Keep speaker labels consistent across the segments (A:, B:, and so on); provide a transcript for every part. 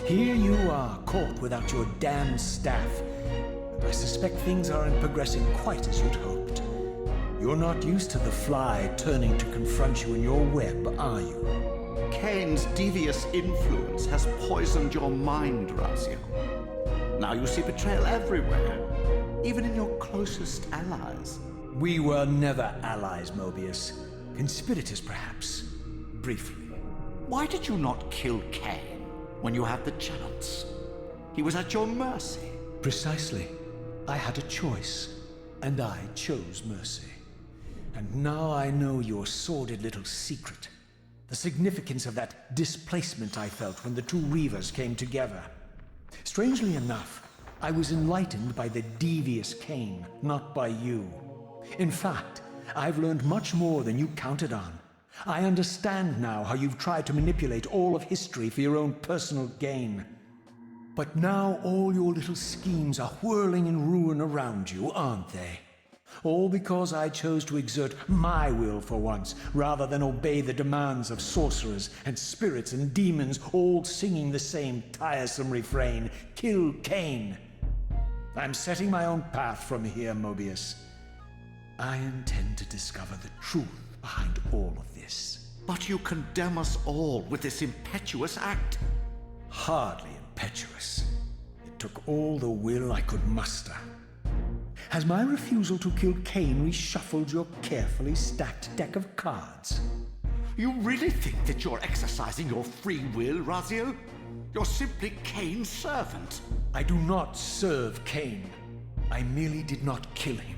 A: Here you are, caught without your damned staff. And I suspect things aren't progressing quite as you'd hoped. You're not used to the fly turning to confront you in your web, are you?
B: Kain's devious influence has poisoned your mind, Raziel. Now you see betrayal everywhere, even in your closest allies.
A: We were never allies, Moebius. Conspirators, perhaps. Briefly.
B: Why did you not kill Kain when you had the chance? He was at your mercy.
A: Precisely. I had a choice, and I chose mercy. And now I know your sordid little secret. The significance of that displacement I felt when the two Reavers came together. Strangely enough, I was enlightened by the devious Kain, not by you. In fact, I've learned much more than you counted on. I understand now how you've tried to manipulate all of history for your own personal gain. But now all your little schemes are whirling in ruin around you, aren't they? All because I chose to exert my will for once, rather than obey the demands of sorcerers and spirits and demons, all singing the same tiresome refrain, "Kill Kain." I'm setting my own path from here, Moebius. I intend to discover the truth behind all of this.
B: But you condemn us all with this impetuous act.
A: Hardly impetuous. It took all the will I could muster. Has my refusal to kill Kain reshuffled your carefully stacked deck of cards?
B: You really think that you're exercising your free will, Raziel? You're simply Kain's servant.
A: I do not serve Kain. I merely did not kill him.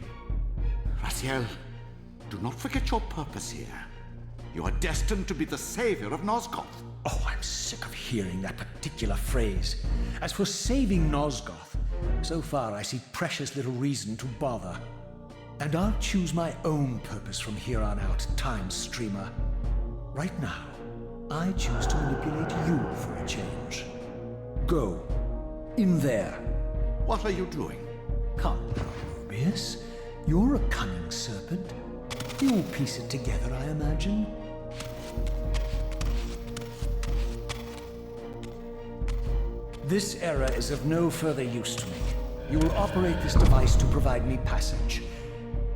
B: Raziel, do not forget your purpose here. You are destined to be the savior of Nosgoth.
A: Oh, I'm sick of hearing that particular phrase. As for saving Nosgoth, so far I see precious little reason to bother. And I'll choose my own purpose from here on out, Time Streamer. Right now, I choose to manipulate you for a change. Go. In there.
B: What are you doing?
A: Come now, Moebius. You're a cunning serpent. You'll piece it together, I imagine. This error is of no further use to me. You will operate this device to provide me passage.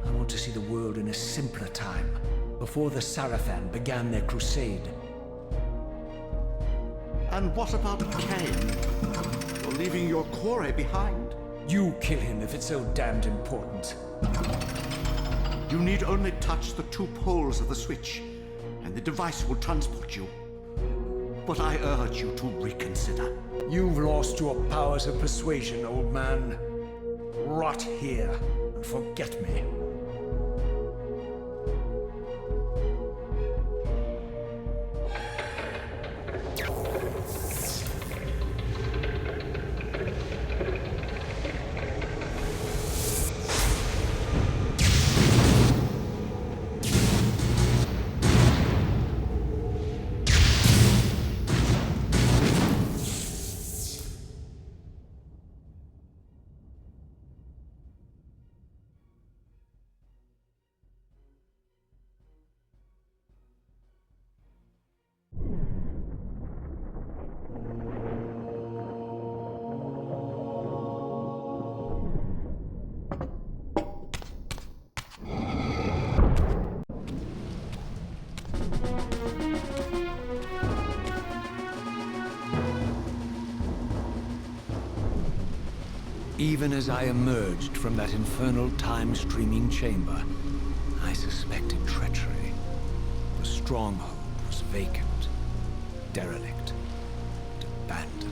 A: I want to see the world in a simpler time, before the Sarafan began their crusade.
B: And what about Kain? You're leaving your quarry behind.
A: You kill him if it's so damned important.
B: You need only touch the two poles of the switch, and the device will transport you. But I urge you to reconsider.
A: You've lost your powers of persuasion, old man. Rot here and forget me. Even as I emerged from that infernal time-streaming chamber, I suspected treachery. The stronghold was vacant, derelict, and abandoned.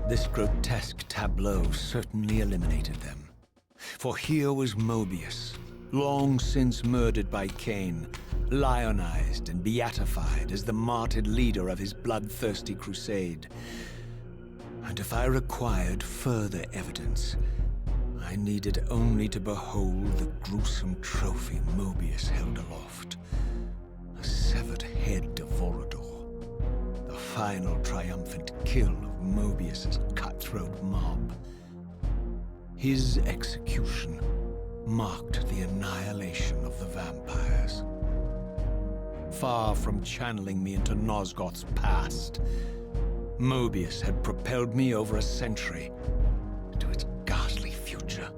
A: This grotesque tableau certainly eliminated them. For here was Moebius, long since murdered by Kain, lionized and beatified as the martyred leader of his bloodthirsty crusade. And if I required further evidence, I needed only to behold the gruesome trophy Moebius held aloft. A severed head of Vorador. The final triumphant kill of Moebius's cutthroat mob. His execution marked the annihilation of the vampires. Far from channeling me into Nosgoth's past, Moebius had propelled me over a century to its ghastly future.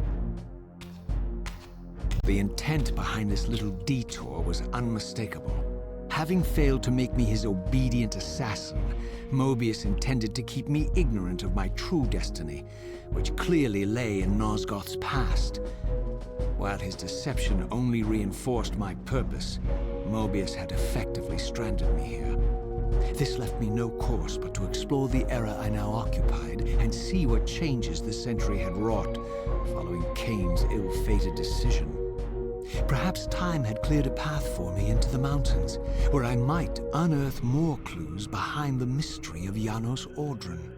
A: The intent behind this little detour was unmistakable. Having failed to make me his obedient assassin, Moebius intended to keep me ignorant of my true destiny, which clearly lay in Nosgoth's past. While his deception only reinforced my purpose, Moebius had effectively stranded me here. This left me no course but to explore the era I now occupied and see what changes the century had wrought following Kain's ill-fated decision. Perhaps time had cleared a path for me into the mountains, where I might unearth more clues behind the mystery of Janos Audron.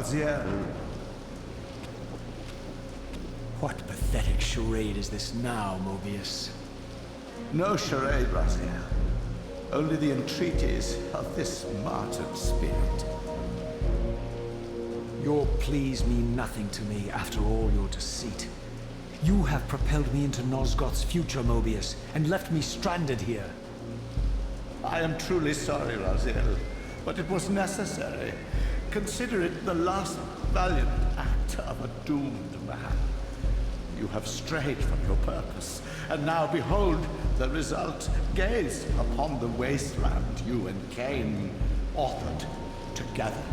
B: Raziel.
A: What pathetic charade is this now, Moebius?
B: No charade, Raziel. Only the entreaties of this martyred spirit.
A: Your pleas mean nothing to me after all your deceit. You have propelled me into Nosgoth's future, Moebius, and left me stranded here.
B: I am truly sorry, Raziel, but it was necessary. Consider it the last valiant act of a doomed man. You have strayed from your purpose, and now behold the result. Gaze upon the wasteland you and Kain authored together.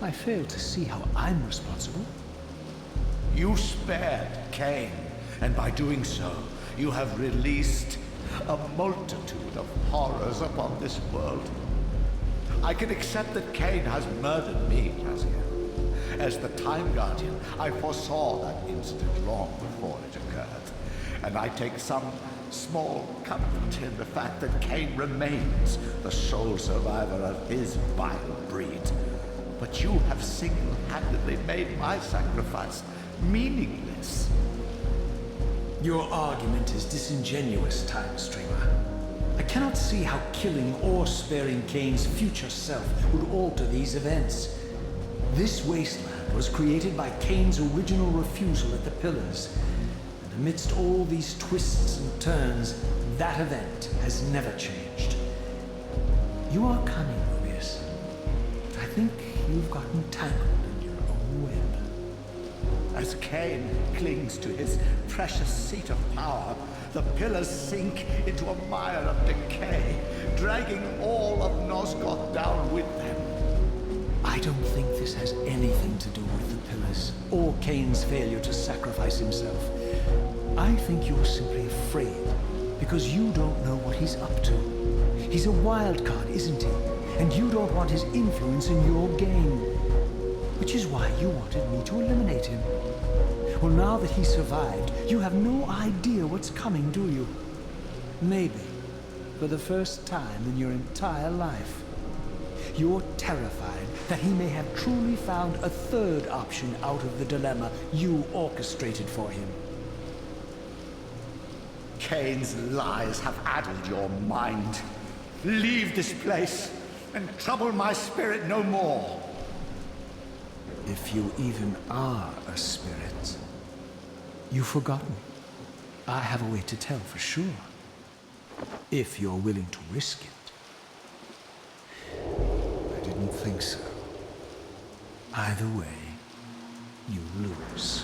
A: I fail to see how I'm responsible.
B: You spared Kain, and by doing so, you have released a multitude of horrors upon this world. I can accept that Kain has murdered me, Raziel. As the Time Guardian, I foresaw that incident long before it occurred, and I take some small comfort in the fact that Kain remains the sole survivor of his vile breed. But you have single-handedly made my sacrifice meaningless.
A: Your argument is disingenuous, Time Streamer. I cannot see how killing or sparing Kain's future self would alter these events. This wasteland was created by Kain's original refusal at the Pillars, and amidst all these twists and turns, that event has never changed. You are cunning, Moebius, but I think you've gotten tangled in your own web.
B: As Kain clings to his precious seat of power, the Pillars sink into a mire of decay, dragging all of Nosgoth down with them.
A: I don't think this has anything to do with the Pillars, or Kain's failure to sacrifice himself. I think you're simply afraid, because you don't know what he's up to. He's a wild card, isn't he? And you don't want his influence in your game. Which is why you wanted me to eliminate him. Well, now that he survived, you have no idea what's coming, do you? Maybe, for the first time in your entire life, you're terrified that he may have truly found a third option out of the dilemma you orchestrated for him.
B: Kain's lies have addled your mind. Leave this place and trouble my spirit no more.
A: If you even are a spirit. You've forgotten. I have a way to tell for sure. If you're willing to risk it. I didn't think so. Either way, you lose.